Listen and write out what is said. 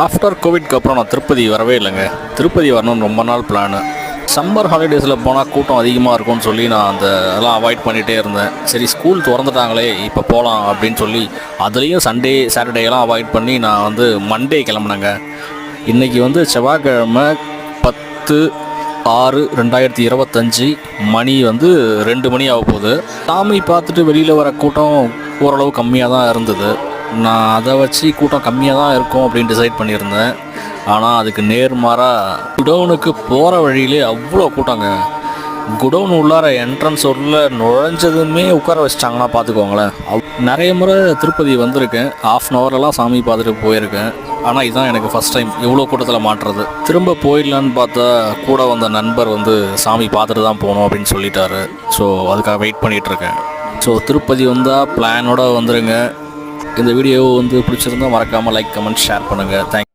After கோவிட்க்கு அப்புறம் நான் திருப்பதி வரவே இல்லைங்க. திருப்பதி வரணும்னு ரொம்ப நாள் பிளானு. சம்மர் ஹாலிடேஸில் போனால் கூட்டம் அதிகமாக இருக்கும்னு சொல்லி நான் அதெல்லாம் அவாய்ட் பண்ணிகிட்டே இருந்தேன். சரி, ஸ்கூல் திறந்துட்டாங்களே இப்போ போகலாம் அப்படின்னு சொல்லி அதுலேயும் சண்டே சாட்டர்டேலாம் அவாய்ட் பண்ணி நான் மண்டே கிளம்புனேங்க. இன்றைக்கி செவ்வாய்க்கிழமை 10/6/2025 மணி 2 மணி ஆக போகுது. சாமி பார்த்துட்டு வெளியில் வர கூட்டம் ஓரளவு கம்மியாக தான் இருந்தது. நான் அதை வச்சு கூட்டம் கம்மியாக தான் இருக்கும் அப்படின்னு டிசைட் பண்ணியிருந்தேன். ஆனால் அதுக்கு நேர்மாறாக குடவுனுக்கு போகிற வழியிலே அவ்வளோ கூட்டங்க. குடவுன் உள்ளார என்ட்ரன்ஸ் உள்ள நுழைஞ்சதுமே உட்கார வச்சிட்டாங்கன்னா பார்த்துக்கோங்களேன். நிறைய முறை திருப்பதி வந்திருக்கேன், 1/2 ஹவர்லாம் சாமி பார்த்துட்டு போயிருக்கேன். ஆனால் இதுதான் எனக்கு ஃபஸ்ட் டைம் இவ்வளோ கூட்டத்தில் மாட்டுறது. திரும்ப போயிடலான்னு பார்த்தா கூட வந்த நண்பர் சாமி பார்த்துட்டு தான் போகணும் அப்படின்னு சொல்லிட்டாரு. ஸோ அதுக்காக வெயிட் பண்ணிகிட்ருக்கேன். ஸோ திருப்பதி வந்தால் பிளானோட வந்துடுங்க. இந்த வீடியோ பிடிச்சிருந்தா மறக்காமல் லைக், கமெண்ட், ஷேர் பண்ணுங்கள். தேங்க்யூ.